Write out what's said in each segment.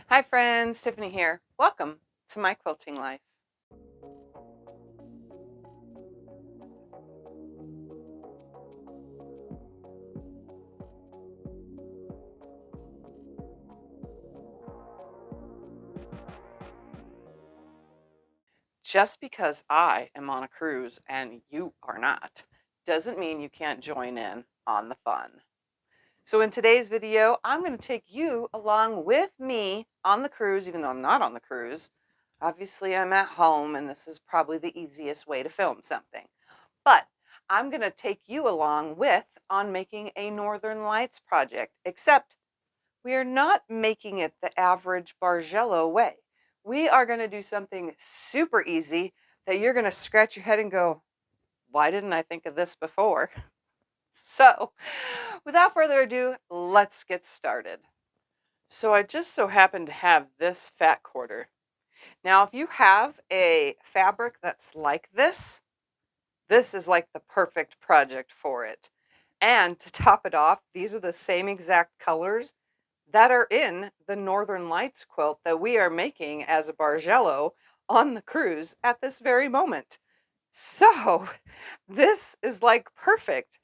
Hi friends, Tiffany here. Welcome to my quilting life. Just because I am on a cruise and you are not, doesn't mean you can't join in on the fun. So in today's video, I'm going to take you along with me on the cruise, even though I'm not on the cruise. Obviously, I'm at home and this is probably the easiest way to film something. But I'm going to take you along with on making a Northern Lights project, except we are not making it the average Bargello way. We are going to do something super easy that you're going to scratch your head and go, why didn't I think of this before? So, without further ado, let's get started. So, I just so happen to have this fat quarter. Now, if you have a fabric that's like this is like the perfect project for it. And to top it off, these are the same exact colors that are in the Northern Lights quilt that we are making as a Bargello on the cruise at this very moment. So this is like perfect,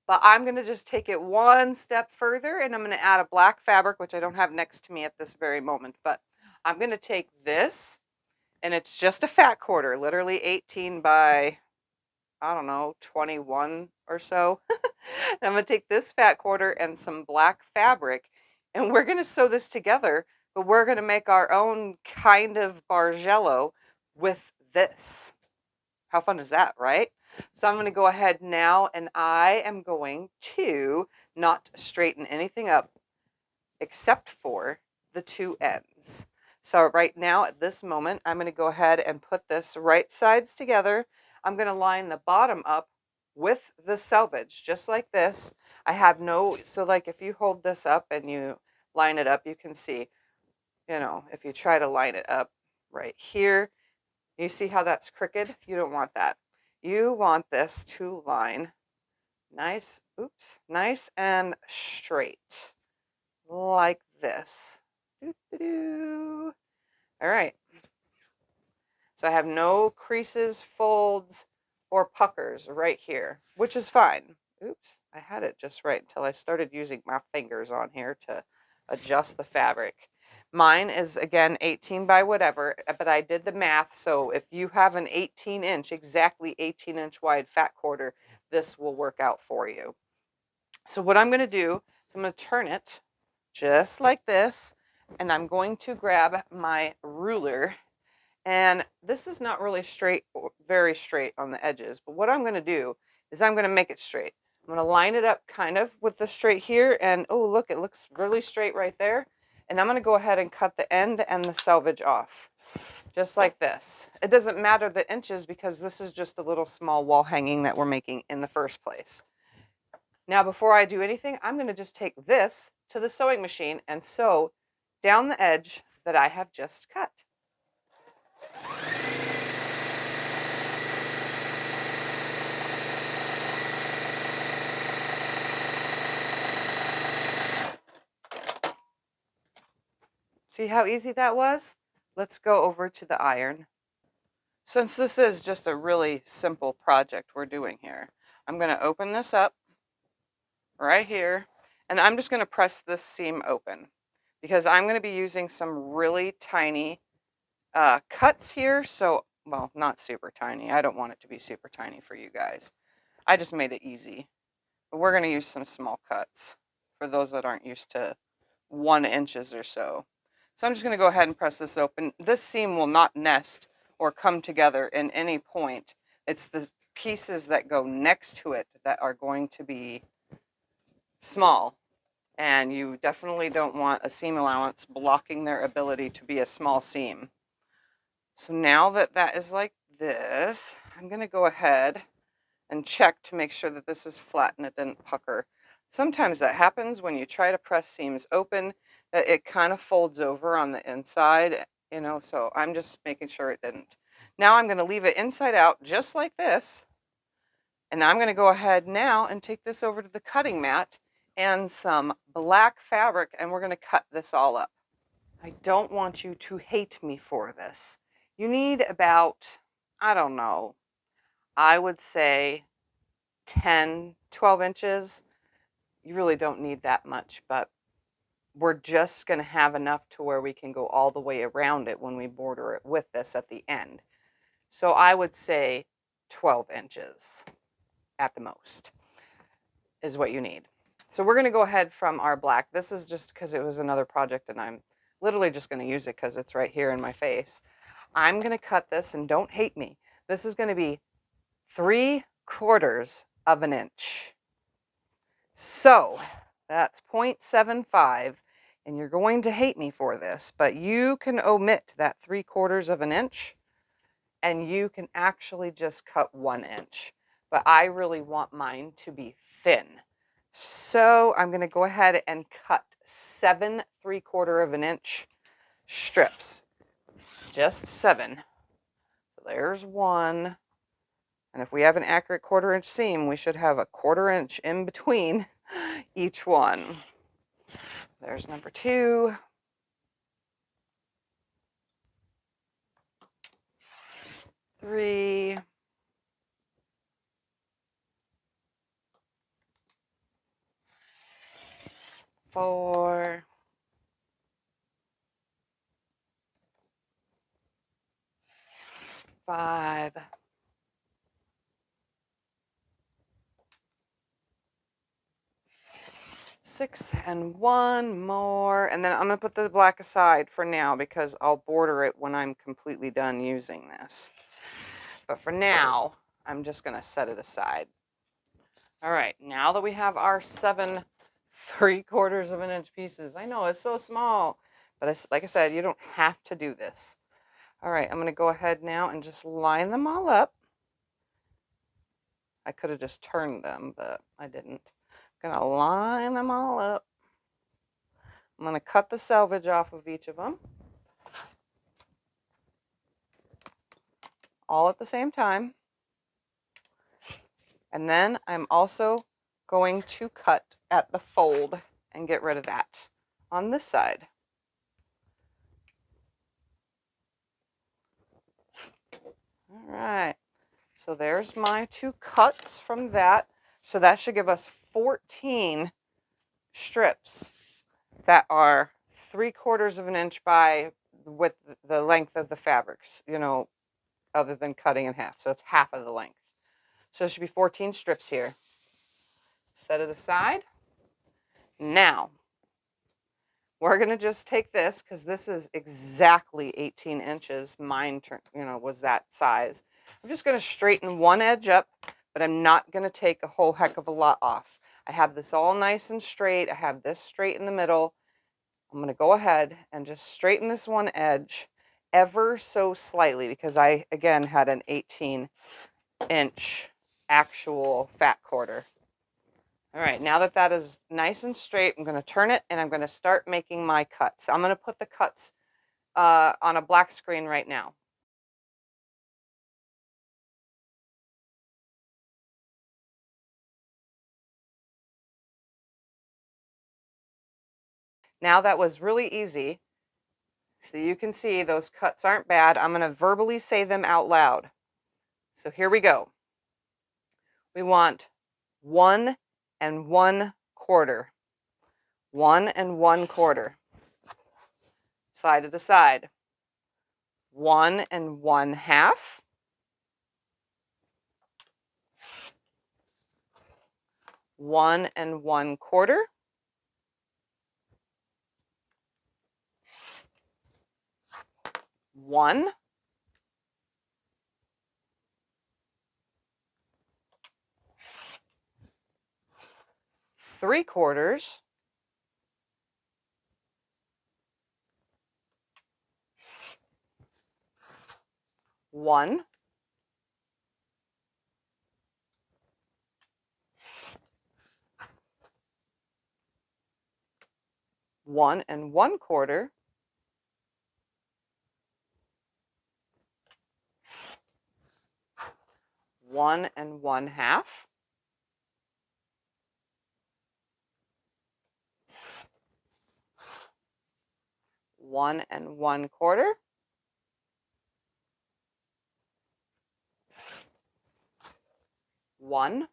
but I'm going to just take it one step further and I'm going to add a black fabric, which I don't have next to me at this very moment, but I'm going to take this and it's just a fat quarter, literally 18 by, I don't know, 21 or so. And I'm going to take this fat quarter and some black fabric and we're going to sew this together, but we're going to make our own kind of Bargello with this. How fun is that, right? So I'm going to go ahead now and I am going to not straighten anything up except for the two ends. So right now at this moment, I'm going to go ahead and put this right sides together. I'm going to line the bottom up with the selvage, just like this. I have no, so like if you hold this up and you line it up, you can see, if you try to line it up right here, you see how that's crooked? You don't want that. You want this to line nice, nice and straight, like this. Doo-doo-doo. All right. So I have no creases, folds, or puckers right here, which is fine. Oops, I had it just right until I started using my fingers on here to adjust the fabric. Mine is, again, 18 by whatever, but I did the math, so if you have an 18-inch, exactly 18-inch wide fat quarter, this will work out for you. So what I'm going to do is I'm going to turn it just like this, and I'm going to grab my ruler. And this is not really straight, very straight on the edges, but what I'm going to do is I'm going to make it straight. I'm going to line it up kind of with the straight here, and oh look, it looks really straight right there. And I'm going to go ahead and cut the end and the selvage off, just like this. It doesn't matter the inches because this is just a little small wall hanging that we're making in the first place. Now, before I do anything, I'm going to just take this to the sewing machine and sew down the edge that I have just cut. See how easy that was? Let's go over to the iron. Since this is just a really simple project we're doing here, I'm going to open this up right here, and I'm just going to press this seam open because I'm going to be using some really tiny cuts here. So, well, not super tiny. I don't want it to be super tiny for you guys. I just made it easy. But we're going to use some small cuts for those that aren't used to 1 inches or so. So I'm just going to go ahead and press this open. This seam will not nest or come together in any point. It's the pieces that go next to it that are going to be small. And you definitely don't want a seam allowance blocking their ability to be a small seam. So now that that is like this, I'm going to go ahead and check to make sure that this is flat and it didn't pucker. Sometimes that happens when you try to press seams open, that it kind of folds over on the inside, so I'm just making sure it didn't. Now I'm going to leave it inside out just like this. And I'm going to go ahead now and take this over to the cutting mat and some black fabric, and we're going to cut this all up. I don't want you to hate me for this. You need about, I don't know, I would say 10, 12 inches. You really don't need that much, but we're just going to have enough to where we can go all the way around it when we border it with this at the end. So I would say 12 inches at the most is what you need. So we're going to go ahead from our black. This is just because it was another project and I'm literally just going to use it because it's right here in my face. I'm going to cut this, and don't hate me. This is going to be 3/4 of an inch. So that's 0.75, and you're going to hate me for this, but you can omit that 3/4 of an inch and you can actually just cut 1 inch. But I really want mine to be thin. So I'm going to go ahead and cut 7 3/4 of an inch strips. Just 7. So there's 1. And if we have an accurate 1/4 inch seam, we should have a 1/4 inch in between each one. There's number 2. 3. 4. 5. 6, and 1 more. And then I'm going to put the black aside for now because I'll border it when I'm completely done using this. But for now, I'm just going to set it aside. All right, now that we have our 7 3/4 of an inch pieces, I know it's so small, but like I said, you don't have to do this. All right, I'm going to go ahead now and just line them all up. I could have just turned them, but I didn't. I'm going to line them all up. I'm going to cut the selvage off of each of them, all at the same time. And then I'm also going to cut at the fold and get rid of that on this side. All right, so there's my 2 cuts from that. So that should give us 14 strips that are 3/4 of an inch by with the length of the fabrics, you know, other than cutting in half. So it's half of the length. So there should be 14 strips here. Set it aside. Now, we're going to just take this because this is exactly 18 inches. Mine, was that size. I'm just going to straighten one edge up, but I'm not going to take a whole heck of a lot off. I have this all nice and straight. I have this straight in the middle. I'm going to go ahead and just straighten this one edge ever so slightly because I, again, had an 18-inch actual fat quarter. All right, now that that is nice and straight, I'm going to turn it and I'm going to start making my cuts. I'm going to put the cuts on a black screen right now. Now that was really easy. So you can see those cuts aren't bad. I'm going to verbally say them out loud. So here we go. We want 1 1/4. 1 1/4. Side to side. 1 1/2. 1 1/4. 1. 3/4. 1. 1 1/4. 1 1/2. 1 1/4, 1,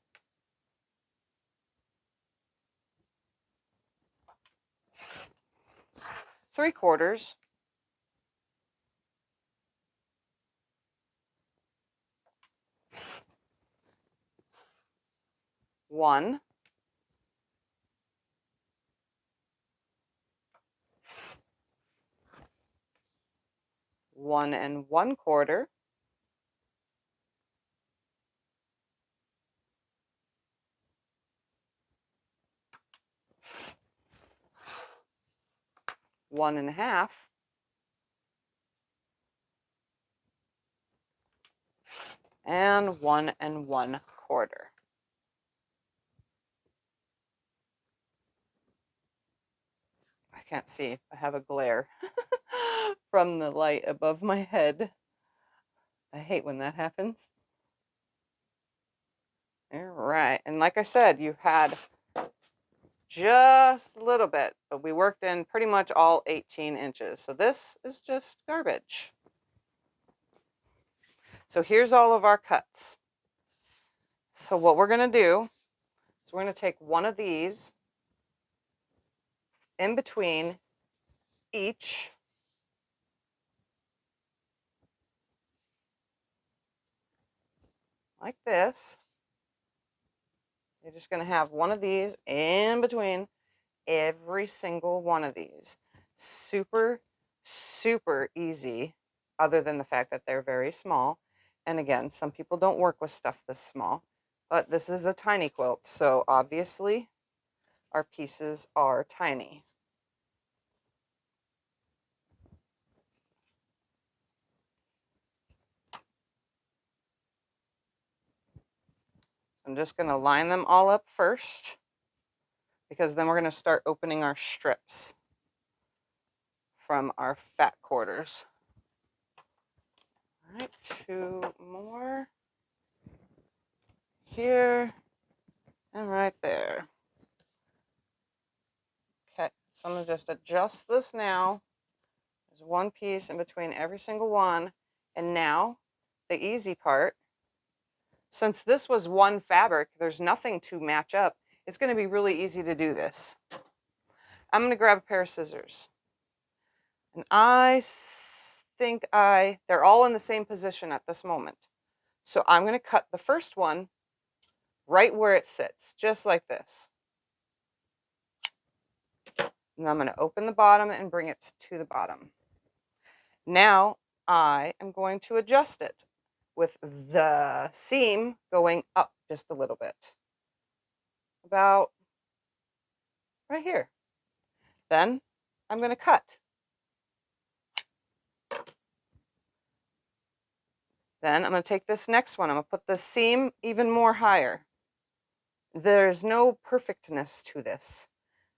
3/4, 1, 1 1/4, 1 1/2, and 1 1/4. I can't see. I have a glare from the light above my head. I hate when that happens. All right. And like I said, you had just a little bit, but we worked in pretty much all 18 inches. So this is just garbage. So here's all of our cuts. So what we're going to do is we're going to take one of these in between each like this. You're just going to have one of these in between every single one of these. Super, super easy, other than the fact that they're very small. And again, some people don't work with stuff this small, but this is a tiny quilt, so obviously our pieces are tiny. I'm just going to line them all up first, because then we're going to start opening our strips from our fat quarters. All right, 2 more here and right there. Okay, so I'm going to just adjust this now. There's one piece in between every single one. And now, the easy part, since this was one fabric, there's nothing to match up. It's going to be really easy to do this. I'm going to grab a pair of scissors. And I think they're all in the same position at this moment. So I'm going to cut the first one right where it sits, just like this. And I'm going to open the bottom and bring it to the bottom. Now I am going to adjust it with the seam going up just a little bit, about right here. Then I'm going to cut. Then I'm going to take this next one. I'm going to put the seam even more higher. There's no perfectness to this.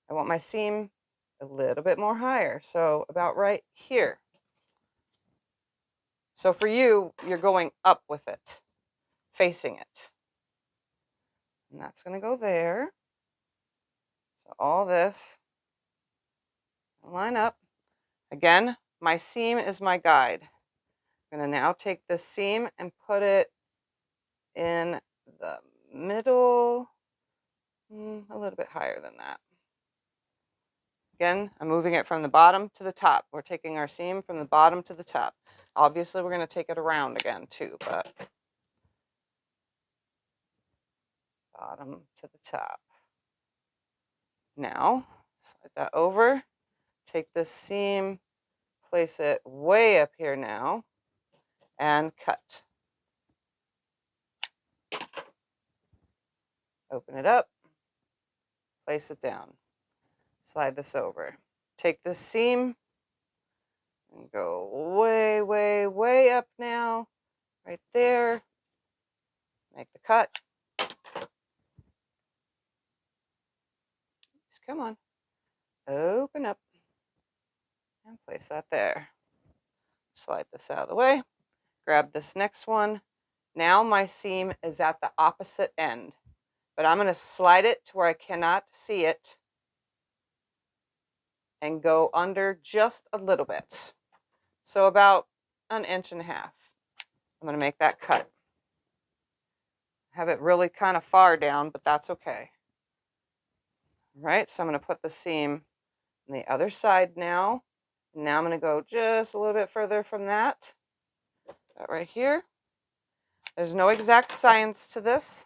I want my seam a little bit more higher, so about right here. So for you, you're going up with it, facing it. And that's going to go there. So all this, line up. Again, my seam is my guide. I'm going to now take this seam and put it in the middle, a little bit higher than that. Again, I'm moving it from the bottom to the top. We're taking our seam from the bottom to the top. Obviously, we're going to take it around again too, but bottom to the top. Now, slide that over, take this seam, place it way up here now, and cut. Open it up, place it down, slide this over. Take this seam and go way, way, way up now, right there. Make the cut. Just come on, open up and place that there. Slide this out of the way, grab this next one. Now my seam is at the opposite end, but I'm going to slide it to where I cannot see it. and go under just a little bit. So about 1.5 inches. I'm going to make that cut. Have it really kind of far down, but that's okay. All right, so I'm going to put the seam on the other side now. Now I'm going to go just a little bit further from that. That right here. There's no exact science to this.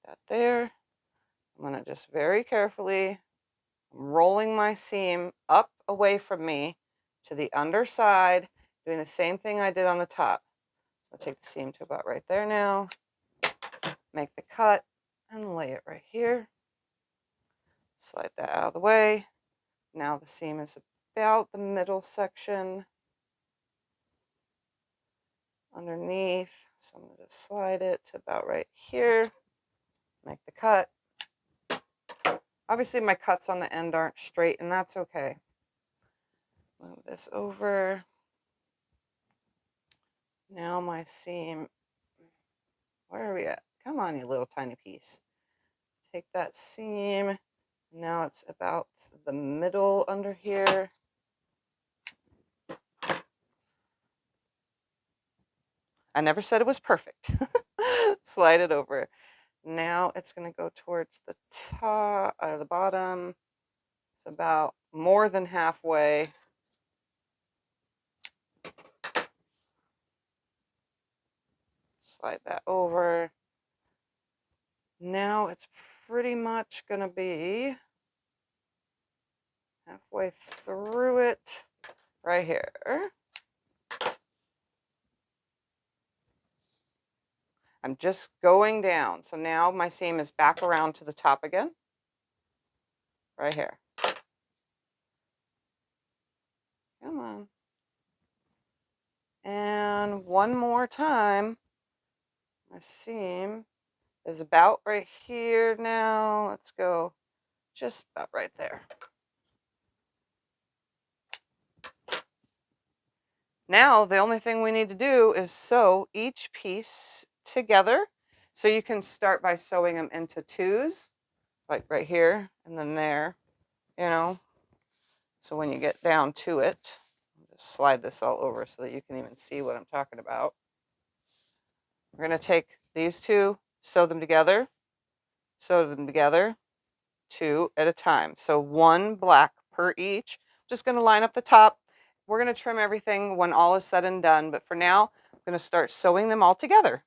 That there. I'm going to just very carefully, I'm rolling my seam up away from me to the underside, doing the same thing I did on the top. I'll take the seam to about right there now, make the cut, and lay it right here. Slide that out of the way. Now the seam is about the middle section underneath. So I'm going to just slide it to about right here, make the cut. Obviously my cuts on the end aren't straight, and that's okay. Move this over. Now my seam, where are we at? Come on, you little tiny piece. Take that seam. Now it's about the middle under here. I never said it was perfect. Slide it over. Now it's going to go towards the top, the bottom. It's about more than halfway. Slide that over. Now it's pretty much going to be halfway through it right here. I'm just going down. So now my seam is back around to the top again. Right here. Come on. And one more time. My seam is about right here now. Let's go just about right there. Now the only thing we need to do is sew each piece together. So you can start by sewing them into twos, like right here and then there, you know. So when you get down to it, just slide this all over so that you can even see what I'm talking about. We're going to take these two, sew them together, two at a time. So one black per each. Just going to line up the top. We're going to trim everything when all is said and done, but for now, I'm going to start sewing them all together.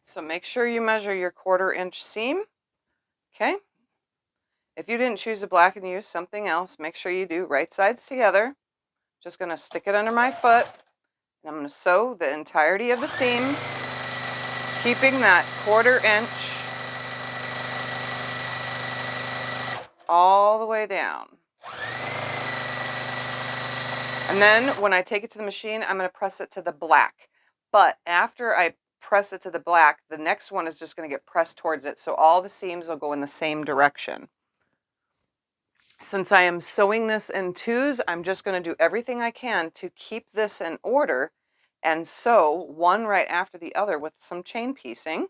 So make sure you measure your 1/4 inch seam. Okay. If you didn't choose a black and use something else, make sure you do right sides together. Just going to stick it under my foot, and I'm going to sew the entirety of the seam, keeping that 1/4 inch all the way down. And then when I take it to the machine, I'm going to press it to the black. But after I press it to the black, the next one is just going to get pressed towards it. So all the seams will go in the same direction. Since I am sewing this in twos, I'm just going to do everything I can to keep this in order and sew one right after the other with some chain piecing.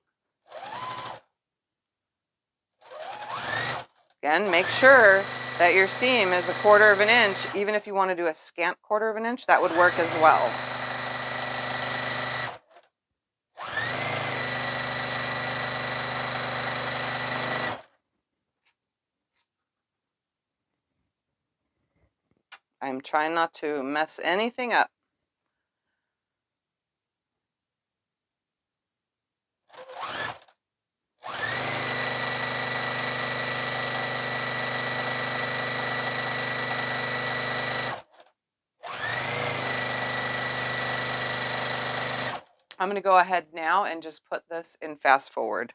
Again, make sure that your seam is a 1/4 inch. Even if you want to do a scant 1/4 inch, that would work as well. I'm trying not to mess anything up. I'm going to go ahead now and just put this in fast forward.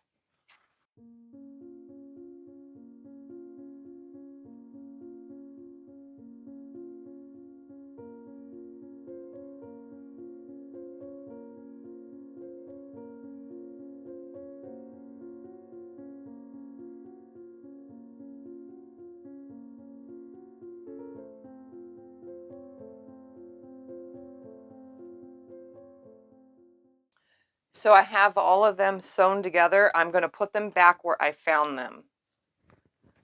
So I have all of them sewn together. I'm going to put them back where I found them.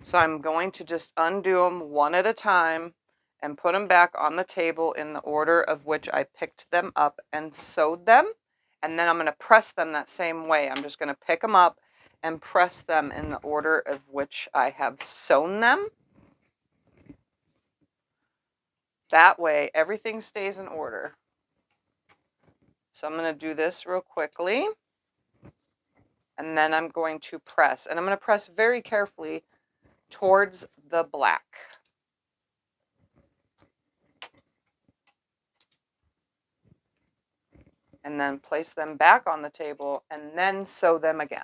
So I'm going to just undo them one at a time and put them back on the table in the order of which I picked them up and sewed them. And then I'm going to press them that same way. I'm just going to pick them up and press them in the order of which I have sewn them. That way everything stays in order. So I'm going to do this real quickly. And then I'm going to press. And I'm going to press very carefully towards the black. And then place them back on the table and then sew them again.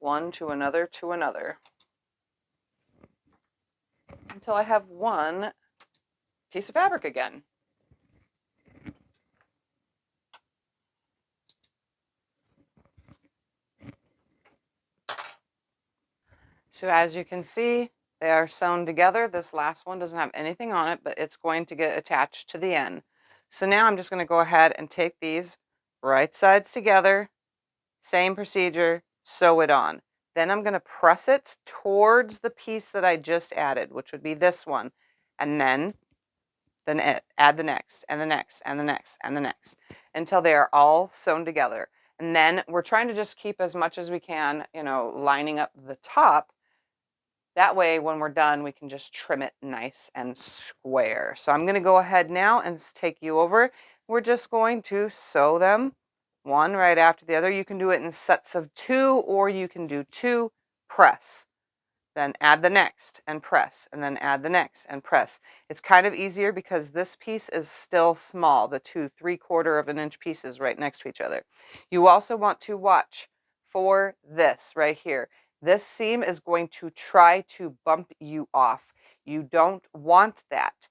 One to another to another. Until I have one piece of fabric again. So as you can see, they are sewn together. This last one doesn't have anything on it, but it's going to get attached to the end. So now I'm just going to go ahead and take these right sides together, same procedure, sew it on. Then I'm going to press it towards the piece that I just added, which would be this one, and then add the next, and the next, and the next, and the next, until they are all sewn together. And then we're trying to just keep as much as we can, lining up the top. That way, when we're done, we can just trim it nice and square. So I'm going to go ahead now and take you over. We're just going to sew them one right after the other. You can do it in sets of 2, or you can do 2, press, then add the next and press, and then add the next and press. It's kind of easier because this piece is still small, the 2 3/4 of an inch pieces right next to each other. You also want to watch for this right here. This seam is going to try to bump you off. You don't want that.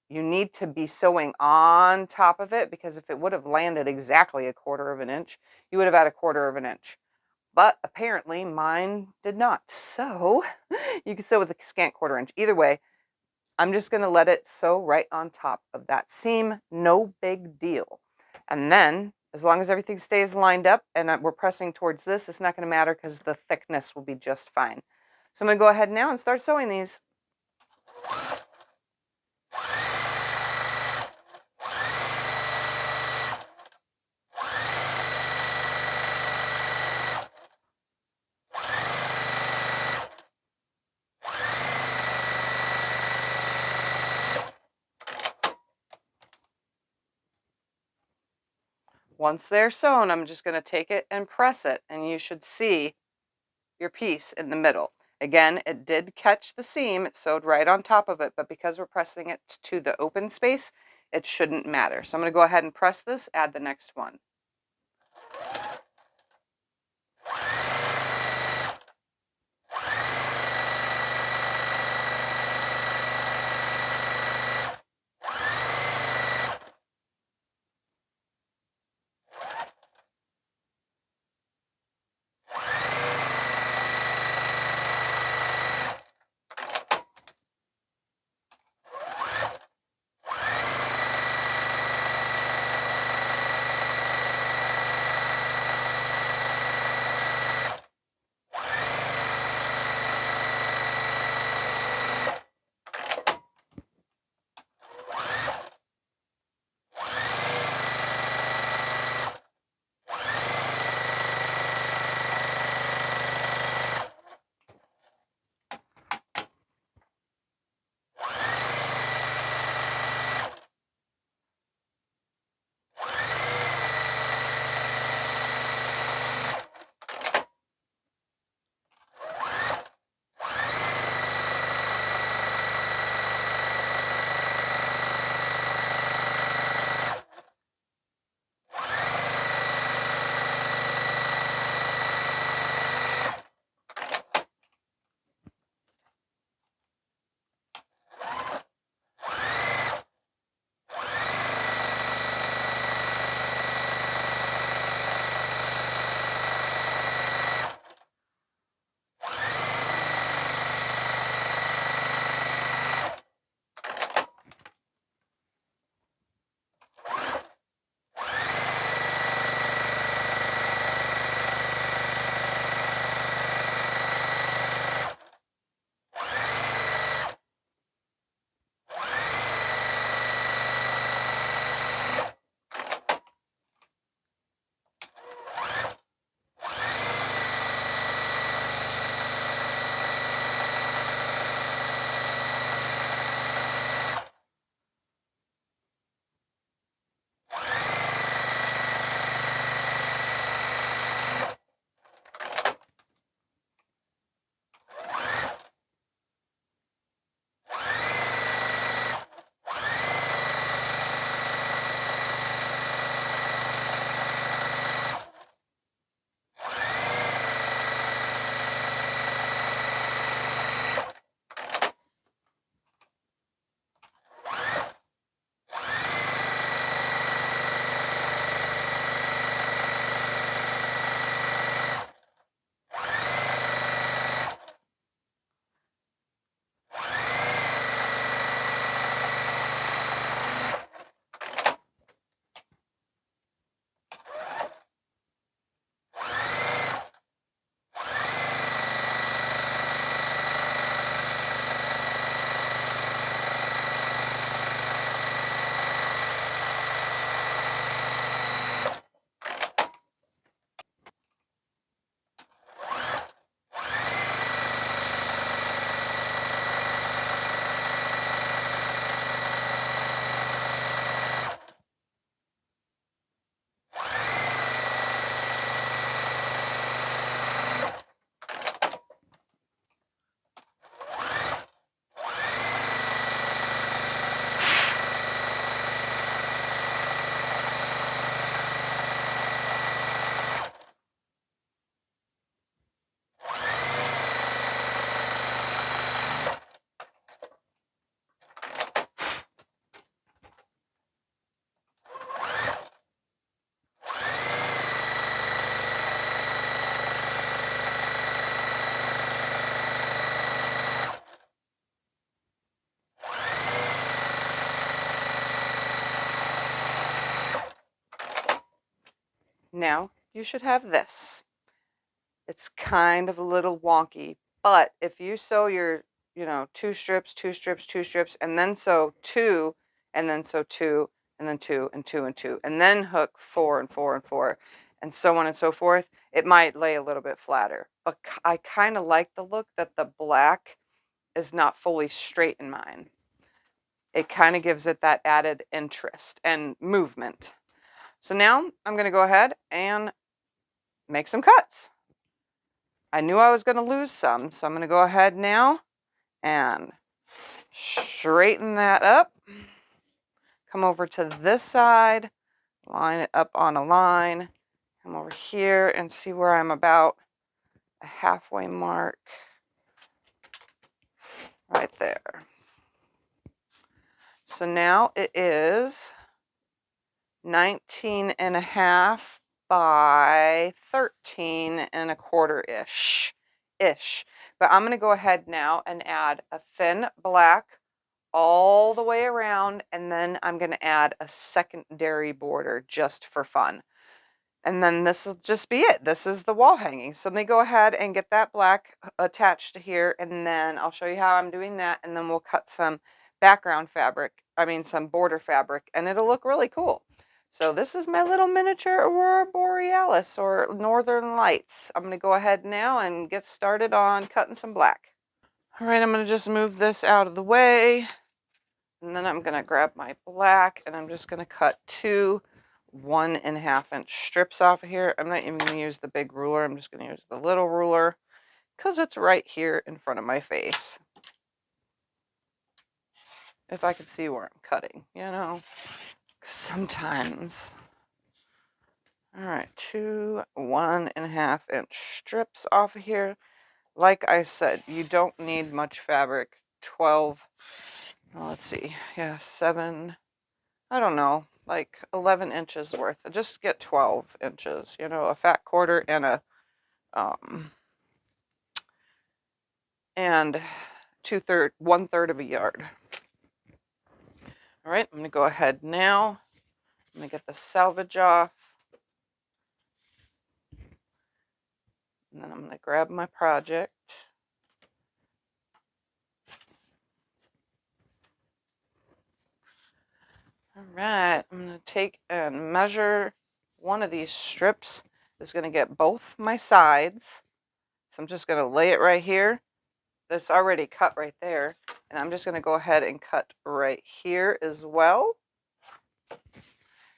You need to be sewing on top of it, because if it would have landed exactly 1/4 of an inch, you would have had 1/4 of an inch. But apparently mine did not. So you can sew with a scant 1/4 inch. Either way, I'm just going to let it sew right on top of that seam. No big deal. And then, as long as everything stays lined up and we're pressing towards this, it's not going to matter because the thickness will be just fine. So I'm going to go ahead now and start sewing these. Once they're sewn, I'm just going to take it and press it, and you should see your piece in the middle. Again, it did catch the seam, it sewed right on top of it, but because we're pressing it to the open space, it shouldn't matter. So I'm going to go ahead and press this, add the next one. Now you should have this. It's kind of a little wonky, but if you sew your, two strips, two strips, two strips, and then sew two, and then sew two, and then two, and two, and two, and then hook four and four and four, and so on and so forth, it might lay a little bit flatter. But I kind of like the look that the black is not fully straight in mine. It kind of gives it that added interest and movement. So now I'm going to go ahead and make some cuts. I knew I was going to lose some, so I'm going to go ahead now and straighten that up. Come over to this side, line it up on a line. Come over here and see where I'm about a halfway mark right there. So now it is 19 and a half by 13 and a quarter ish. But I'm going to go ahead now and add a thin black all the way around, and then I'm going to add a secondary border just for fun. And then this will just be it. This is the wall hanging. So let me go ahead and get that black attached to here, and then I'll show you how I'm doing that, and then we'll cut some background fabric, some border fabric, and it'll look really cool. So this is my little miniature Aurora Borealis or Northern Lights. I'm going to go ahead now and get started on cutting some black. All right, I'm going to just move this out of the way. And then I'm going to grab my black and I'm just going to cut two 1.5 inch strips off of here. I'm not even going to use the big ruler. I'm just going to use the little ruler because it's right here in front of my face. If I could see where I'm cutting, 'cause sometimes. All right, two 1.5 inch strips off of here. Like I said, you don't need much fabric. 12, let's see, yeah, 7, I don't know, like 11 inches worth. Just get 12 inches, a fat quarter and a and 1/3 of a yard. All right, I'm gonna go ahead now. I'm gonna get the selvage off, and then I'm gonna grab my project. All right, I'm gonna take and measure one of these strips. Is gonna get both my sides. So I'm just gonna lay it right here. That's already cut right there. And I'm just gonna go ahead and cut right here as well.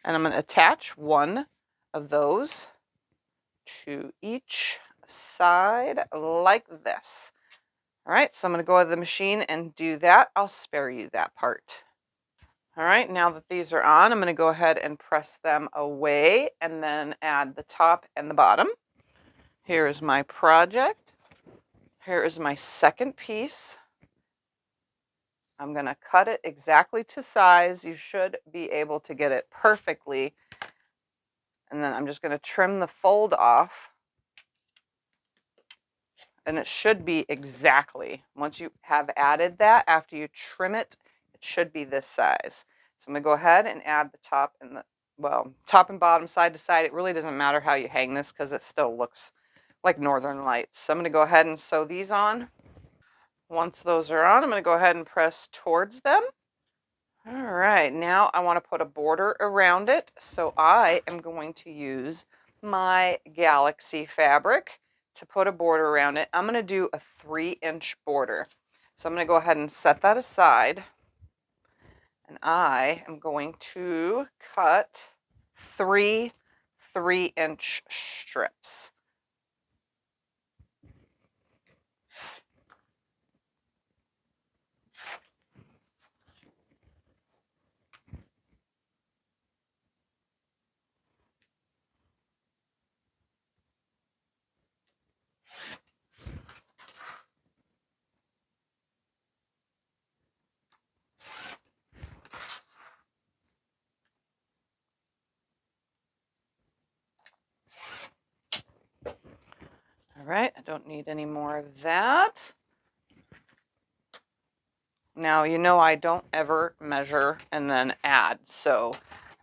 And I'm gonna attach one of those to each side like this. All right, so I'm gonna go to the machine and do that. I'll spare you that part. All right, now that these are on, I'm going to go ahead and press them away and then add the top and the bottom. Here is my project. Here is my second piece. I'm going to cut it exactly to size. You should be able to get it perfectly. And then I'm just going to trim the fold off. And it should be exactly, once you have added that, after you trim it, it should be this size. So I'm going to go ahead and add the top and top and bottom, side to side. It really doesn't matter how you hang this because it still looks like Northern Lights. So I'm going to go ahead and sew these on. Once those are on, I'm going to go ahead and press towards them. All right, now I want to put a border around it. So I am going to use my Galaxy fabric to put a border around it. I'm going to do a 3-inch border. So I'm going to go ahead and set that aside. And I am going to cut 3 3-inch strips. All right, I don't need any more of that. Now, I don't ever measure and then add, so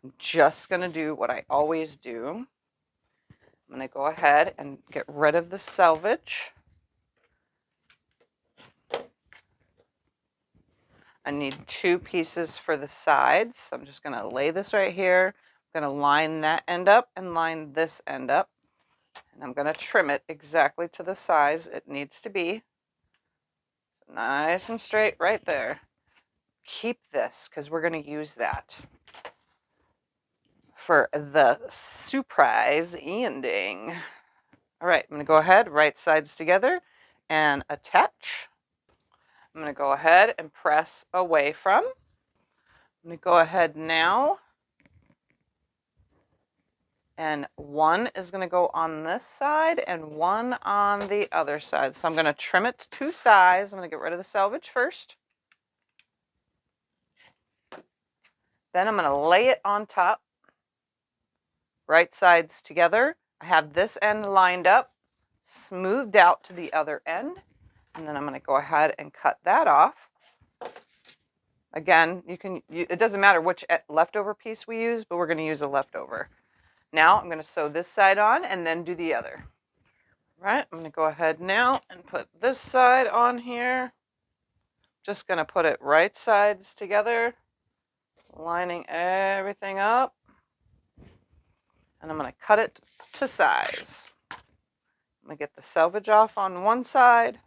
I'm just going to do what I always do. I'm going to go ahead and get rid of the selvage. I need 2 pieces for the sides. So I'm just going to lay this right here. I'm going to line that end up and line this end up. And I'm going to trim it exactly to the size it needs to be. Nice and straight right there. Keep this because we're going to use that for the surprise ending. All right, I'm going to go ahead, right sides together and attach. I'm going to go ahead and press away from. I'm going to go ahead now, and one is going to go on this side and one on the other side. So I'm going to trim it to 2 sides. I'm going to get rid of the selvage first. Then I'm going to lay it on top, right sides together. I have this end lined up, smoothed out to the other end, and then I'm going to go ahead and cut that off. Again, it doesn't matter which leftover piece we use, but we're going to use a leftover. Now I'm going to sew this side on and then do the other. Right, I'm going to go ahead now and put this side on here. Just going to put it right sides together, lining everything up. And I'm going to cut it to size. I'm going to get the selvage off on one side.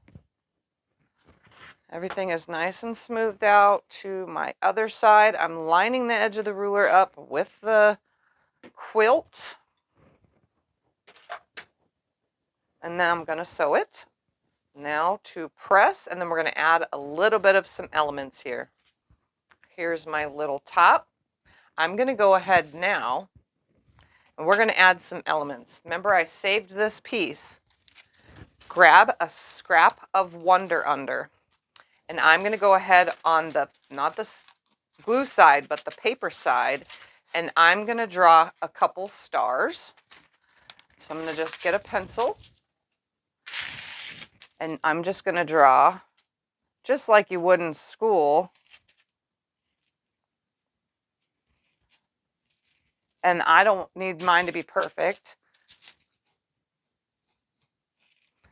Everything is nice and smoothed out to my other side. I'm lining the edge of the ruler up with the quilt. And then I'm going to sew it. Now to press, and then we're going to add a little bit of some elements here. Here's my little top. I'm going to go ahead now, and we're going to add some elements. Remember, I saved this piece. Grab a scrap of Wonder Under, and I'm going to go ahead on the, not the glue side, but the paper side, and I'm going to draw a couple stars. So I'm going to just get a pencil, and I'm just going to draw, just like you would in school. And I don't need mine to be perfect.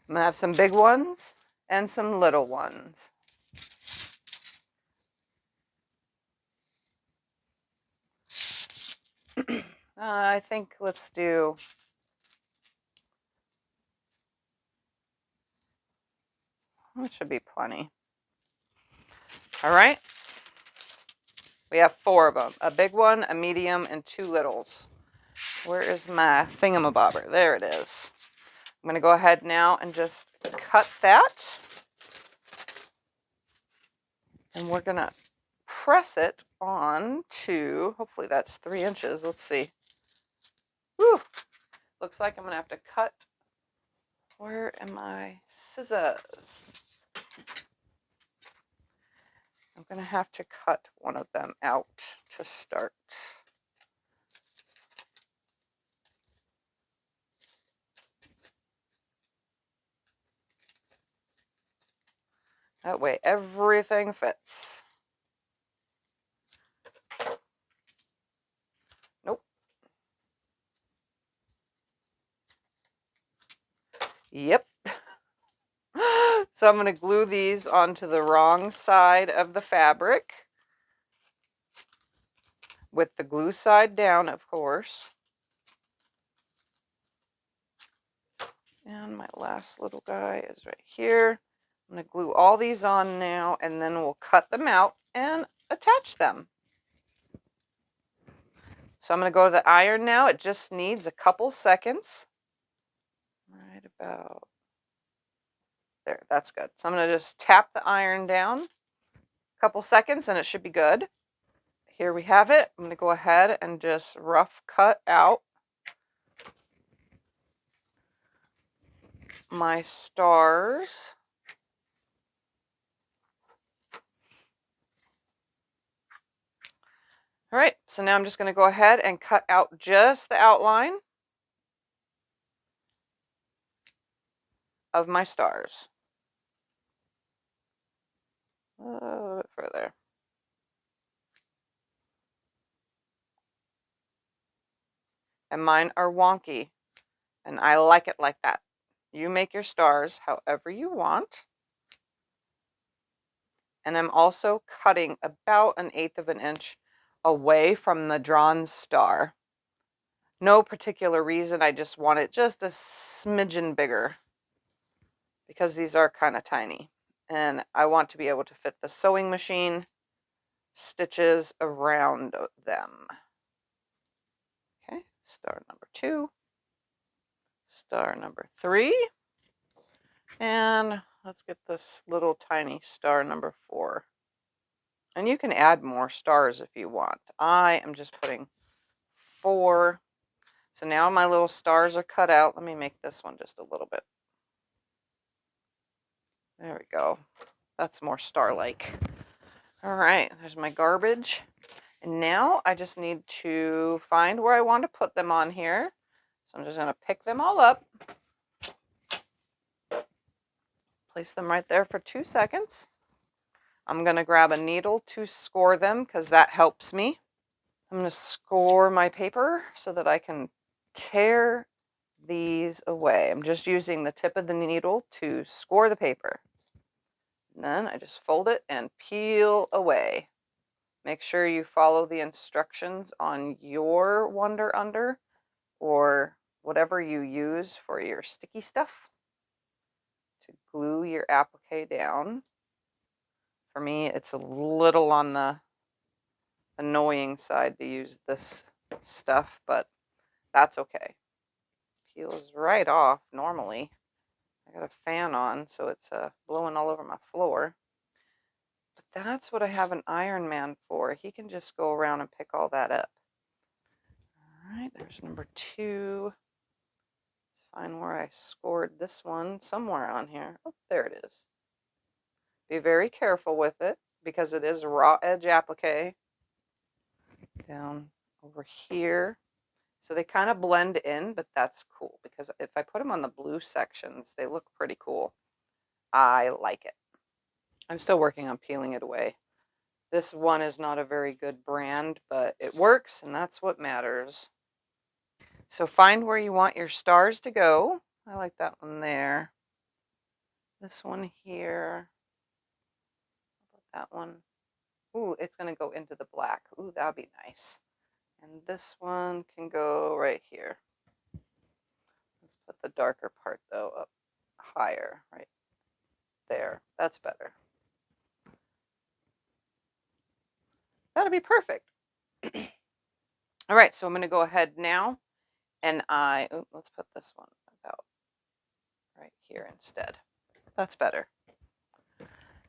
I'm going to have some big ones and some little ones. I think let's do, it should be plenty. All right. We have 4 of them, a big one, a medium, and 2 littles. Where is my thingamabobber? There it is. I'm going to go ahead now and just cut that. And we're going to press it on to, hopefully that's 3 inches. Let's see. Whew. Looks like I'm going to have to cut. Where are my scissors? I'm going to have to cut one of them out to start. That way everything fits. Nope. Yep. So I'm going to glue these onto the wrong side of the fabric with the glue side down, of course. And my last little guy is right here. I'm going to glue all these on now, and then we'll cut them out and attach them. So I'm going to go to the iron now. It just needs a couple seconds. Right about there. That's good. So I'm going to just tap the iron down a couple seconds, and it should be good. Here we have it. I'm going to go ahead and just rough cut out my stars. All right, so now I'm just going to go ahead and cut out just the outline of my stars. A little bit further. And mine are wonky. And I like it like that. You make your stars however you want. And I'm also cutting about 1/8 of an inch away from the drawn star. No particular reason, I just want it just a smidgen bigger because these are kind of tiny. And I want to be able to fit the sewing machine stitches around them. Okay, star number 2, star number 3, and let's get this little tiny star number 4. And you can add more stars if you want. I am just putting 4. So now my little stars are cut out. Let me make this one just a little bit. There we go. That's more star-like. All right, there's my garbage. And now I just need to find where I want to put them on here. So I'm just going to pick them all up. Place them right there for 2 seconds. I'm going to grab a needle to score them because that helps me. I'm going to score my paper so that I can tear these away. I'm just using the tip of the needle to score the paper. And then I just fold it and peel away. Make sure you follow the instructions on your Wonder Under or whatever you use for your sticky stuff to glue your applique down. For me, it's a little on the annoying side to use this stuff, but that's okay. Peels right off normally. I got a fan on, so it's blowing all over my floor. But that's what I have an Iron Man for. He can just go around and pick all that up. All right, there's number 2. Let's find where I scored this one. Somewhere on here. Oh, there it is. Be very careful with it because it is raw edge applique. Down over here. So they kind of blend in, but that's cool because if I put them on the blue sections, they look pretty cool. I like it. I'm still working on peeling it away. This one is not a very good brand, but it works, and that's what matters. So find where you want your stars to go. I like that one there. This one here. That one. Ooh, it's going to go into the black. Ooh, that'd be nice. And this one can go right here. Let's put the darker part, though, up higher, right there. That's better. That'll be perfect. All right, so I'm going to go ahead now, and let's put this one about right here instead. That's better.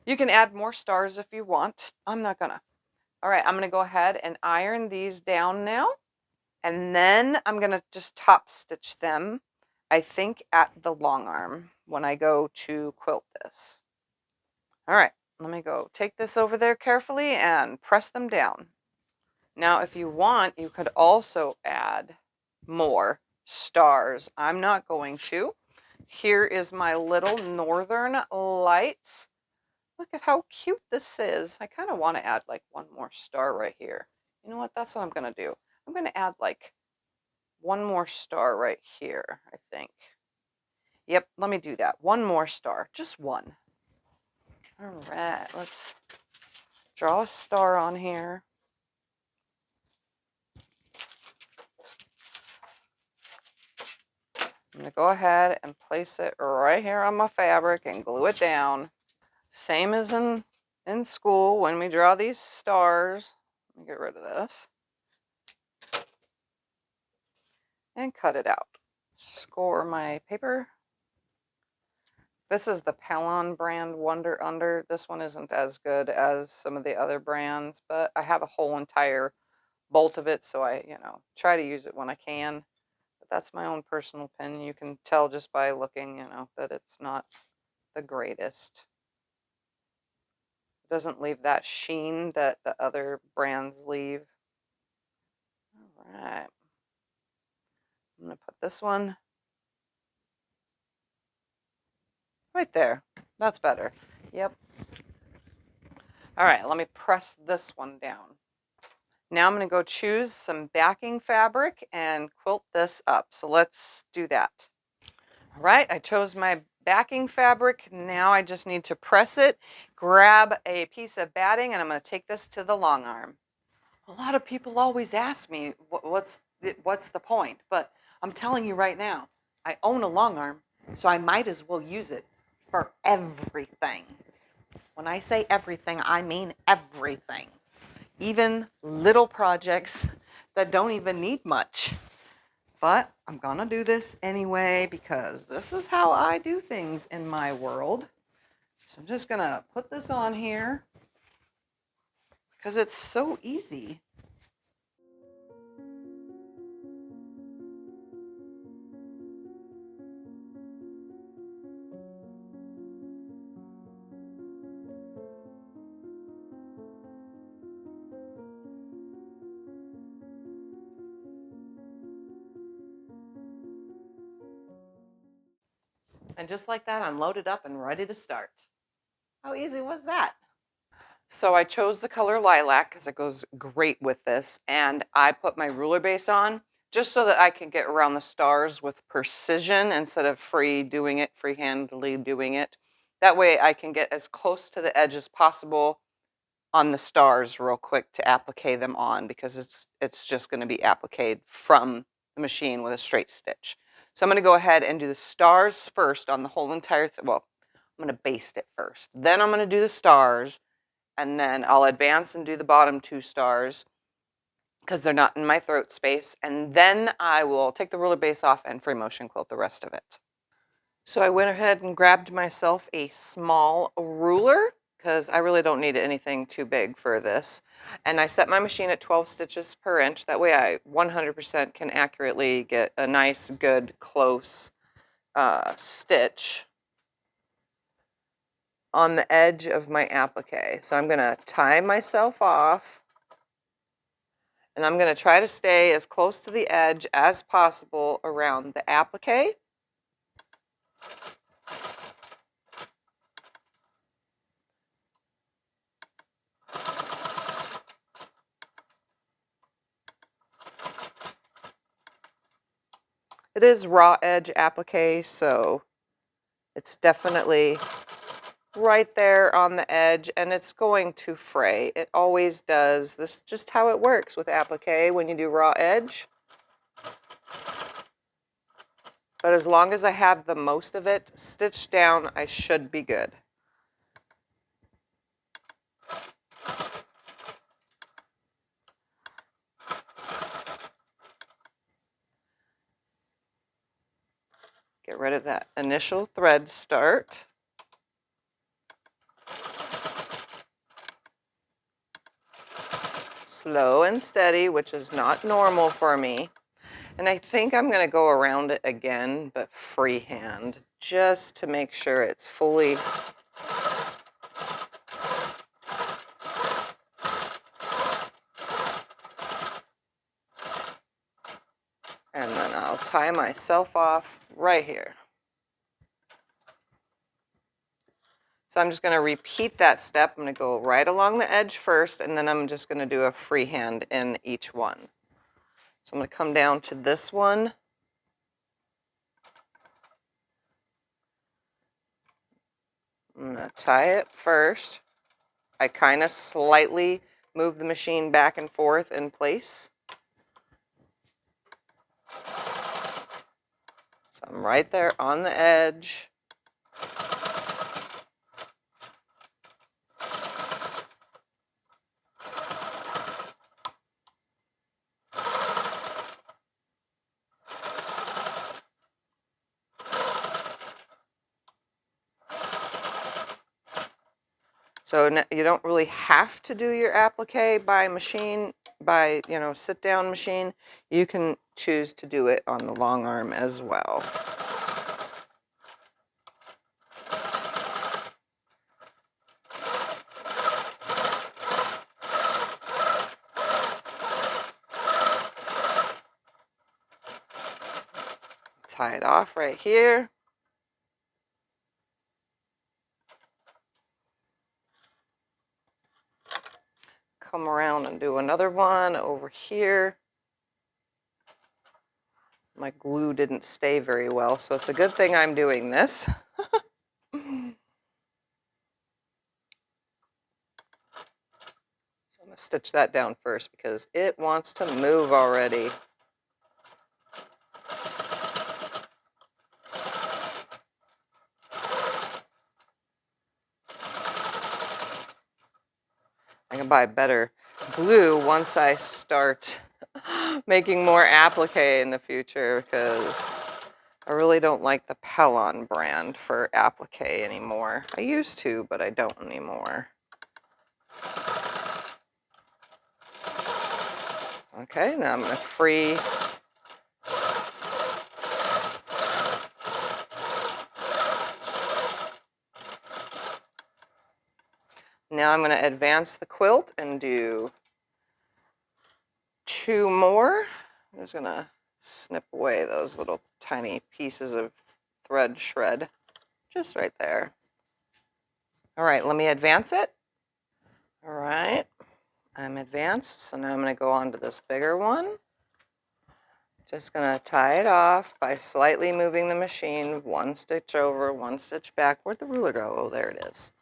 You can add more stars if you want. I'm not gonna. All right, I'm gonna go ahead and iron these down now, and then I'm gonna just top stitch them, I think at the long arm when I go to quilt this. All right, let me go take this over there carefully and press them down. Now, if you want, you could also add more stars. I'm not going to. Here is my little Northern Lights. Look at how cute this is. I kind of want to add like one more star right here. You know what? That's what I'm going to do. I'm going to add like one more star right here, I think. Yep, let me do that. One more star. Just one. All right, let's draw a star on here. I'm going to go ahead and place it right here on my fabric and glue it down. Same as in school when we draw these stars. Let me get rid of this. And cut it out. Score my paper. This is the Pellon brand Wonder Under. This one isn't as good as some of the other brands, but I have a whole entire bolt of it, so I, try to use it when I can. But that's my own personal pen. You can tell just by looking, that it's not the greatest. It doesn't leave that sheen that the other brands leave. All right. I'm going to put this one right there. That's better. Yep. All right, let me press this one down. Now I'm going to go choose some backing fabric and quilt this up. So let's do that. All right, I chose my backing fabric. Now I just need to press it, grab a piece of batting, and I'm going to take this to the long arm. A lot of people always ask me, what's the point? But I'm telling you right now, I own a long arm, so I might as well use it for everything. When I say everything, I mean everything. Even little projects that don't even need much. But I'm gonna do this anyway because this is how I do things in my world. So I'm just gonna put this on here because it's so easy. And just like that, I'm loaded up and ready to start. How easy was that? So I chose the color lilac because it goes great with this, and I put my ruler base on just so that I can get around the stars with precision instead of freehandedly doing it. That way I can get as close to the edge as possible on the stars real quick to applique them on, because it's just going to be appliqued from the machine with a straight stitch. So I'm going to go ahead and do the stars first on the whole entire well, I'm going to baste it first. Then I'm going to do the stars, and then I'll advance and do the bottom 2 stars because they're not in my throat space, and then I will take the ruler base off and free motion quilt the rest of it. So I went ahead and grabbed myself a small ruler because I really don't need anything too big for this. And I set my machine at 12 stitches per inch. That way I 100% can accurately get a nice, good, close stitch on the edge of my applique. So I'm going to tie myself off, and I'm going to try to stay as close to the edge as possible around the applique. It is raw edge applique, so it's definitely right there on the edge, and it's going to fray. It always does. This is just how it works with applique when you do raw edge. But as long as I have the most of it stitched down, I should be good. Get rid of that initial thread start. Slow and steady, which is not normal for me. And I think I'm going to go around it again, but freehand, just to make sure it's fully. And then I'll tie myself off right here. So I'm just going to repeat that step. I'm going to go right along the edge first, and then I'm just going to do a freehand in each one. So I'm going to come down to this one. I'm going to tie it first. I kind of slightly move the machine back and forth in place. So I'm right there on the edge. So you don't really have to do your applique by machine, by, sit down machine. You can choose to do it on the long arm as well. Tie it off right here. come around and do another one over here. My glue didn't stay very well, so it's a good thing I'm doing this. So I'm going to stitch that down first because it wants to move already. I can buy better glue once I start making more applique in the future, because I really don't like the Pellon brand for applique anymore. I used to, but I don't anymore. Okay, now I'm going to free Now I'm going to advance the quilt and do 2 more. I'm just going to snip away those little tiny pieces of thread shred just right there. All right, let me advance it. All right, I'm advanced, so now I'm going to go on to this bigger one. Just going to tie it off by slightly moving the machine 1 stitch over, 1 stitch back. Where'd the ruler go? Oh, there it is.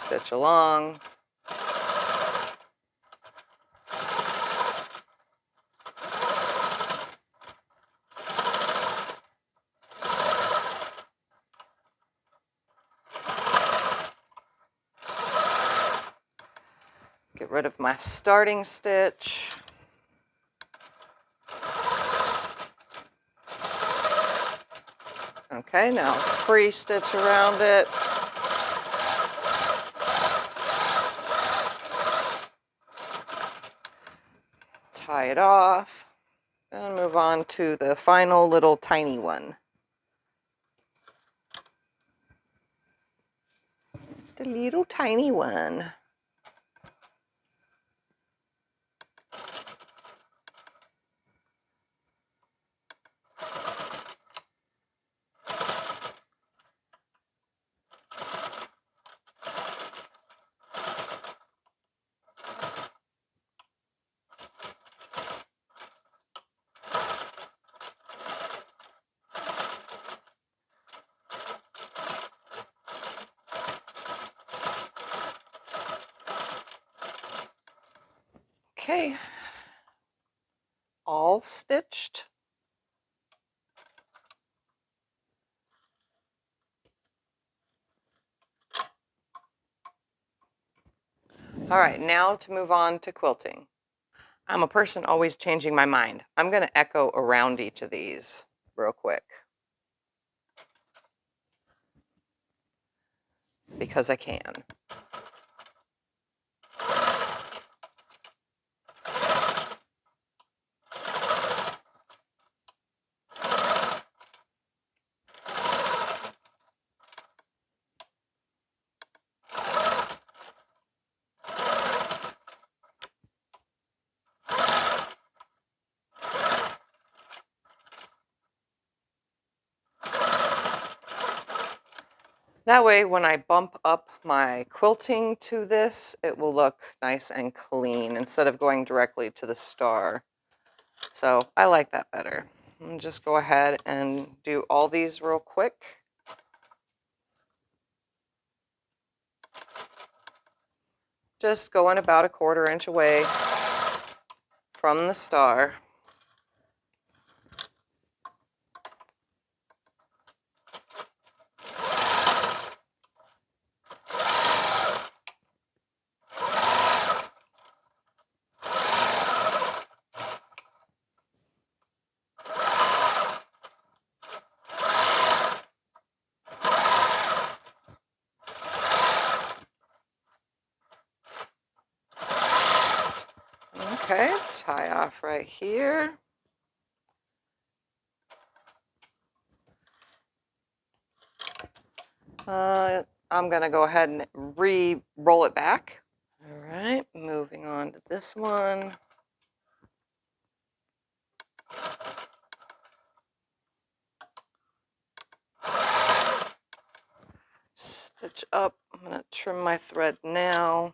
Stitch along. Get rid of my starting stitch. Okay, now free stitch around it. Tie it off. And move on to the final little tiny one. The little tiny one. Okay, all stitched. All right, now to move on to quilting. I'm a person always changing my mind. I'm going to echo around each of these real quick, because I can. That way, when I bump up my quilting to this, it will look nice and clean instead of going directly to the star. So I like that better. And just go ahead and do all these real quick. Just going about a 1/4 inch away from the star. Okay, tie off right here. I'm going to go ahead and re-roll it back. All right, moving on to this one. Stitch up. I'm going to trim my thread now.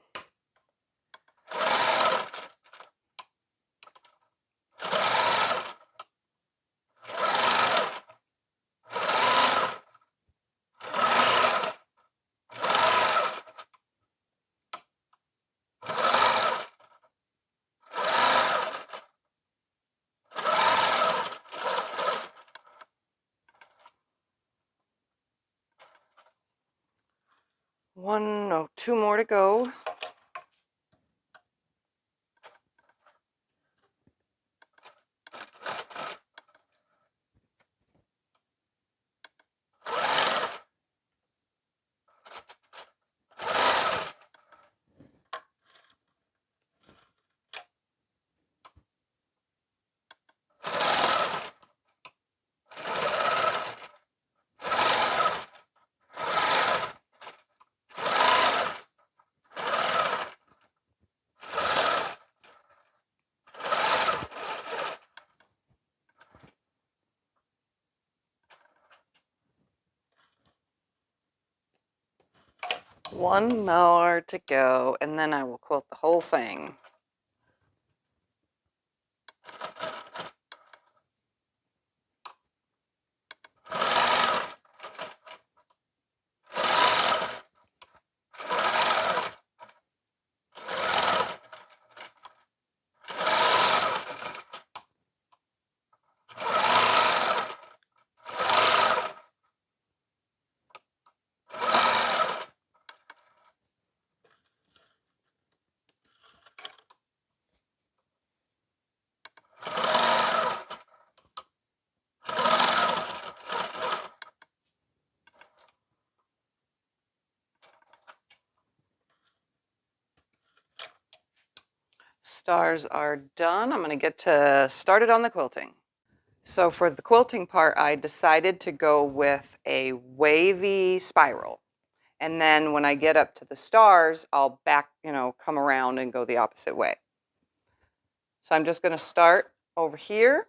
Two more to go. One more to go, and then I will quilt the whole thing. Stars are done. I'm going to get started on the quilting. So for the quilting part, I decided to go with a wavy spiral. And then when I get up to the stars, I'll come around and go the opposite way. So I'm just going to start over here.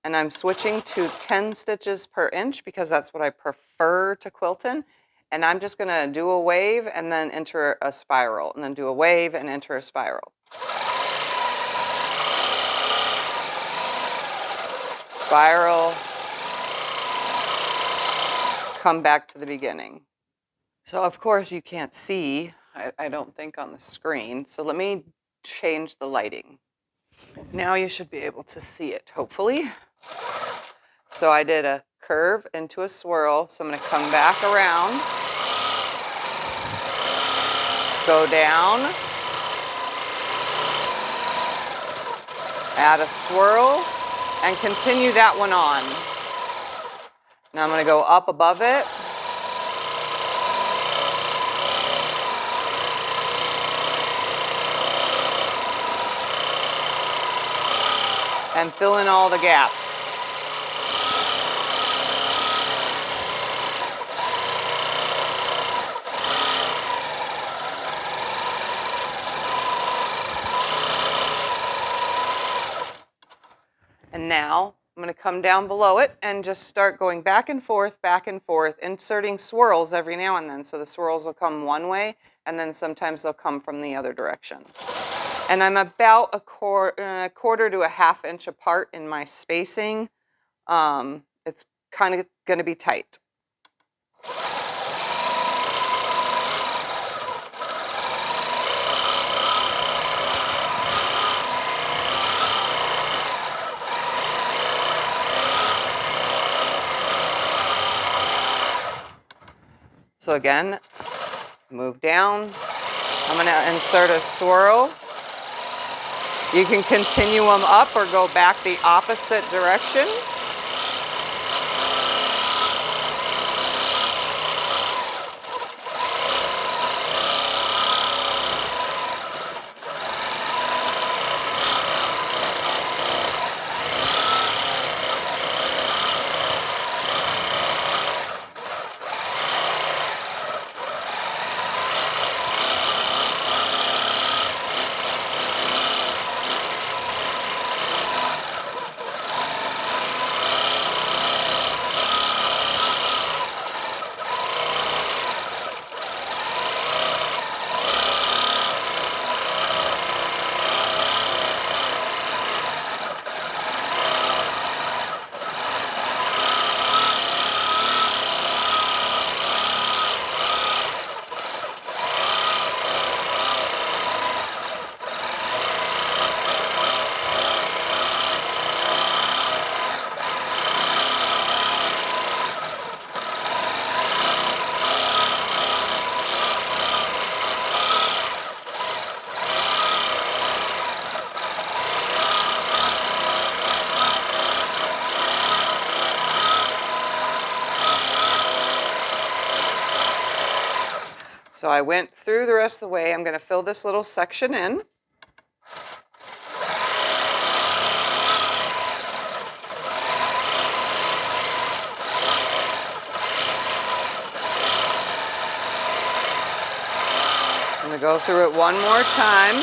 And I'm switching to 10 stitches per inch because that's what I prefer to quilt in. And I'm just going to do a wave and then enter a spiral, and then do a wave and enter a spiral. Spiral, come back to the beginning. So of course you can't see, I don't think, on the screen. So let me change the lighting. Now you should be able to see it, hopefully. So I did a curve into a swirl. So I'm going to come back around, go down, add a swirl, and continue that one on. Now I'm going to go up above it. And fill in all the gaps. And now I'm going to come down below it and just start going back and forth, inserting swirls every now and then. So the swirls will come one way, and then sometimes they'll come from the other direction. And I'm about a quarter to a half inch apart in my spacing. It's kind of going to be tight. So again, move down. I'm going to insert a swirl. You can continue them up or go back the opposite direction. I went through the rest of the way. I'm going to fill this little section in. I'm going to go through it one more time.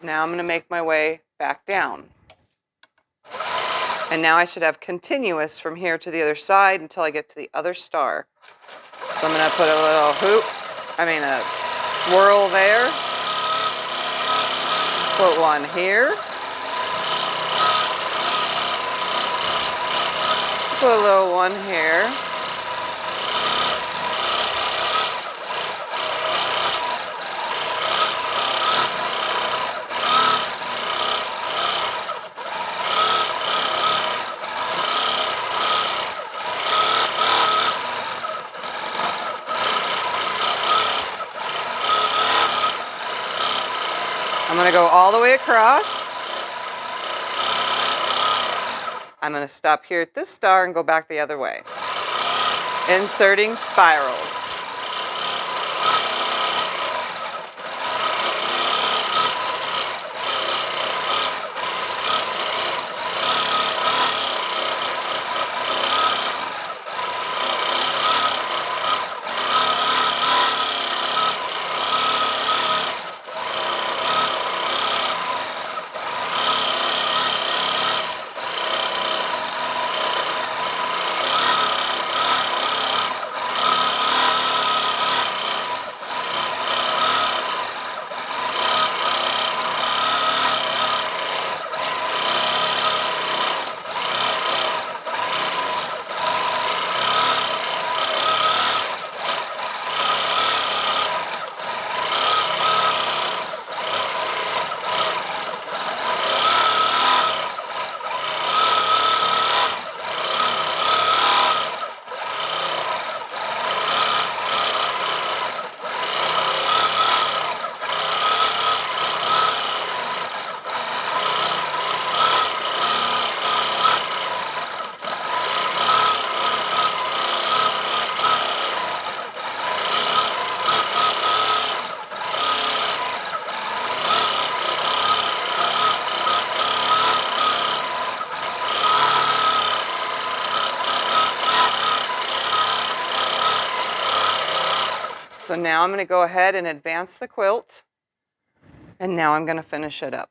Now I'm going to make my way back down. And now I should have continuous from here to the other side until I get to the other star. So I'm going to put a little a swirl there. Put one here. Put a little one here. I'm going to go all the way across. I'm going to stop here at this star and go back the other way. Inserting spirals. So now I'm going to go ahead and advance the quilt, and now I'm going to finish it up.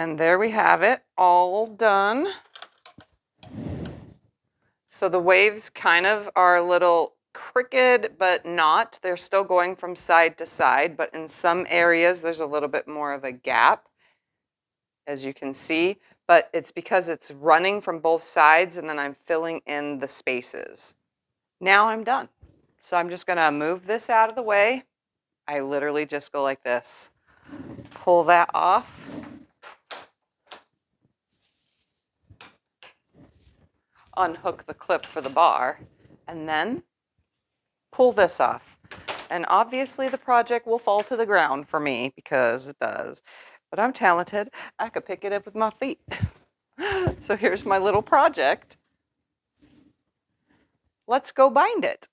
And there we have it, all done. So the waves kind of are a little crooked, but not. They're still going from side to side, but in some areas there's a little bit more of a gap, as you can see. But it's because it's running from both sides and then I'm filling in the spaces. Now I'm done. So I'm just gonna move this out of the way. I literally just go like this. Pull that off. Unhook the clip for the bar, and then pull this off. And obviously the project will fall to the ground for me because it does. But I'm talented. I could pick it up with my feet. So here's my little project. Let's go bind it.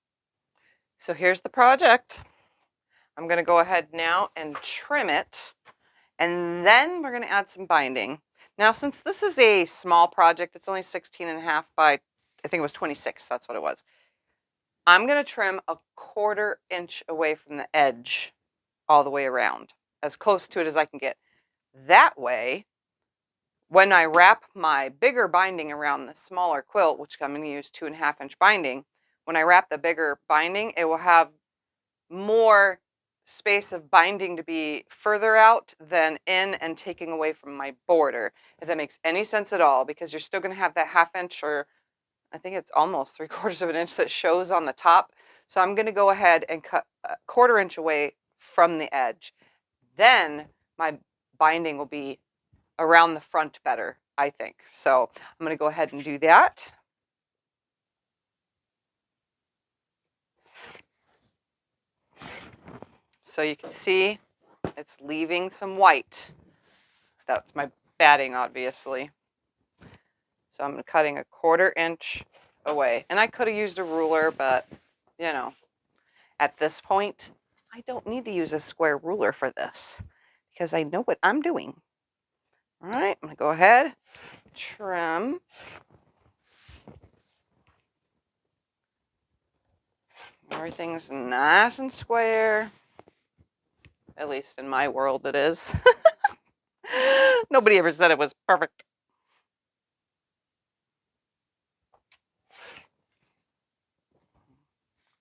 So here's the project. I'm going to go ahead now and trim it. And then we're going to add some binding. Now, since this is a small project, it's only 16.5 by, I think it was 26. That's what it was. I'm going to trim a 1/4 inch away from the edge all the way around, as close to it as I can get. That way, when I wrap my bigger binding around the smaller quilt, which I'm going to use 2.5 inch binding, when I wrap the bigger binding, it will have more space of binding to be further out than in and taking away from my border, if that makes any sense at all, because you're still going to have that 1/2 inch, or I think it's almost 3/4 of an inch that shows on the top. So I'm going to go ahead and cut a 1/4 inch away from the edge. Then my binding will be around the front better, I think. So I'm going to go ahead and do that. So you can see it's leaving some white. That's my batting, obviously. So I'm cutting a 1/4 inch away. And I could have used a ruler, but, you know, at this point, I don't need to use a square ruler for this because I know what I'm doing. All right, I'm going to go ahead, trim. Everything's nice and square. At least in my world it is. Nobody ever said it was perfect.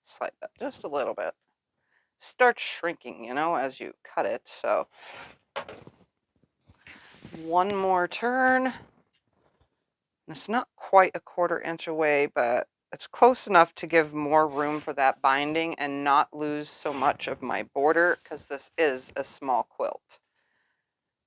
Slide that just a little bit. Starts shrinking, you know, as you cut it. So one more turn. It's not quite a 1/4 inch away, but it's close enough to give more room for that binding and not lose so much of my border, because this is a small quilt.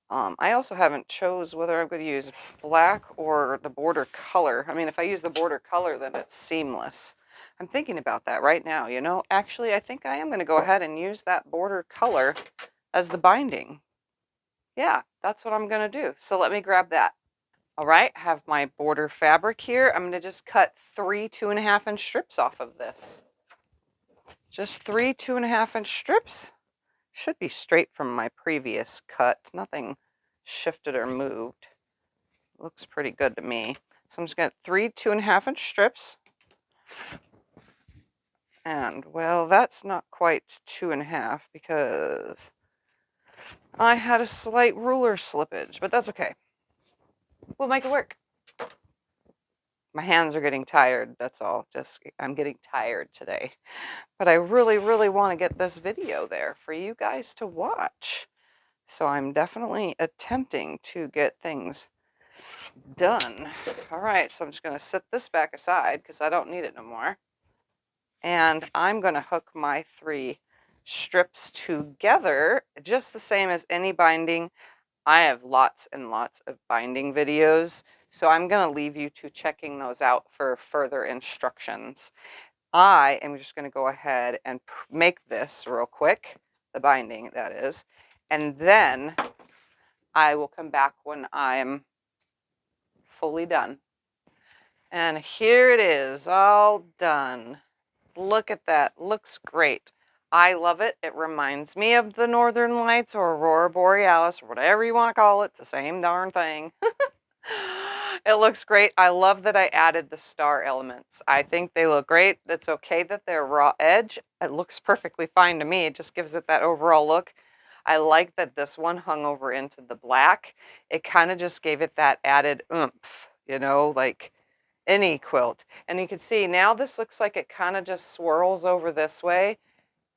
I also haven't chose whether I'm going to use black or the border color. I mean, if I use the border color, then it's seamless. I'm thinking about that right now, you know. Actually, I think I am going to go ahead and use that border color as the binding. Yeah, that's what I'm going to do. So let me grab that. All right, I have my border fabric here. I'm going to just cut 3 2.5 inch strips off of this. Just 3 2.5 inch strips. Should be straight from my previous cut. Nothing shifted or moved. Looks pretty good to me. So I'm just going to 3 2.5 inch strips. And, well, that's not quite 2.5 because I had a slight ruler slippage, but that's okay. We'll make it work. My hands are getting tired, that's all. Just, I'm getting tired today. But I really, really want to get this video there for you guys to watch. So I'm definitely attempting to get things done. All right, so I'm just going to set this back aside because I don't need it no more. And I'm going to hook my 3 strips together, just the same as any binding. I have lots and lots of binding videos, so I'm going to leave you to checking those out for further instructions. I am just going to go ahead and make this real quick, the binding, that is, and then I will come back when I'm fully done. And here it is, all done. Look at that. Looks great. I love it. It reminds me of the Northern Lights or Aurora Borealis, or whatever you want to call it. It's the same darn thing. It looks great. I love that I added the star elements. I think they look great. It's okay that they're raw edge. It looks perfectly fine to me. It just gives it that overall look. I like that this one hung over into the black. It kind of just gave it that added oomph, you know, like any quilt. And you can see now this looks like it kind of just swirls over this way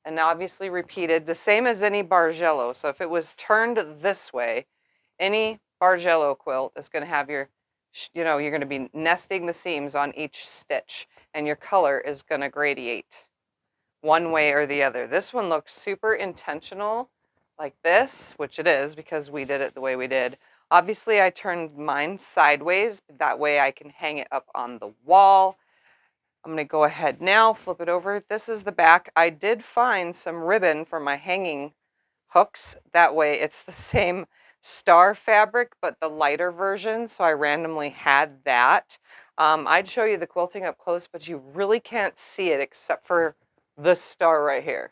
and obviously repeated, the same as any Bargello. So if it was turned this way, any Bargello quilt is going to have your, you know, you're going to be nesting the seams on each stitch and your color is going to gradiate one way or the other. This one looks super intentional like this, which it is because we did it the way we did. Obviously, I turned mine sideways. That way I can hang it up on the wall. I'm going to go ahead now, flip it over. This is the back. I did find some ribbon for my hanging hooks. That way it's the same star fabric, but the lighter version. So I randomly had that. I'd show you the quilting up close, but you really can't see it except for this star right here.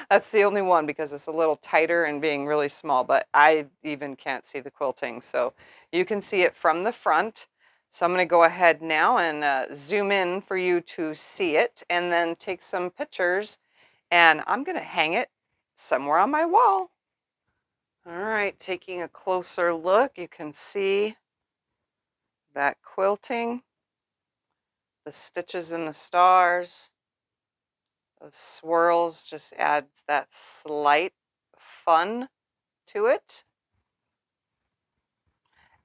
That's the only one because it's a little tighter and being really small, but I even can't see the quilting. So you can see it from the front. So I'm going to go ahead now and zoom in for you to see it and then take some pictures, and I'm going to hang it somewhere on my wall. All right, taking a closer look, you can see that quilting, the stitches in the stars, those swirls just adds that slight fun to it.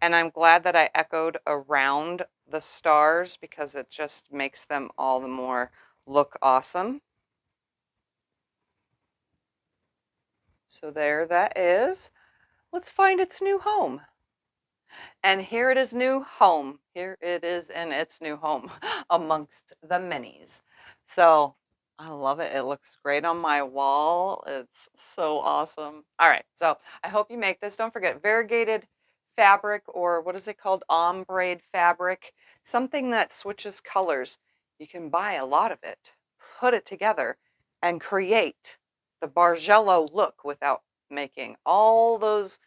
And I'm glad that I echoed around the stars because it just makes them all the more look awesome. So there that is. Let's find its new home. And here it is new home. Here it is in its new home amongst the minis. So I love it. It looks great on my wall. It's so awesome. All right. So I hope you make this. Don't forget variegated fabric, or what is it called? Ombre fabric. Something that switches colors. You can buy a lot of it, put it together, and create the Bargello look without making all those,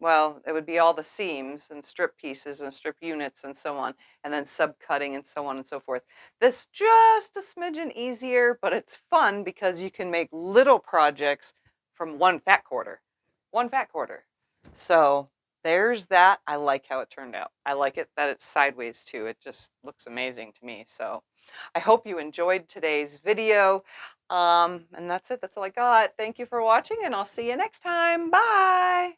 well, it would be all the seams and strip pieces and strip units and so on, and then subcutting and so on and so forth. This just a smidgen easier, but it's fun because you can make little projects from one fat quarter. One fat quarter. So there's that. I like how it turned out. I like it that it's sideways too. It just looks amazing to me. So I hope you enjoyed today's video. And that's it. That's all I got. Thank you for watching, and I'll see you next time. Bye.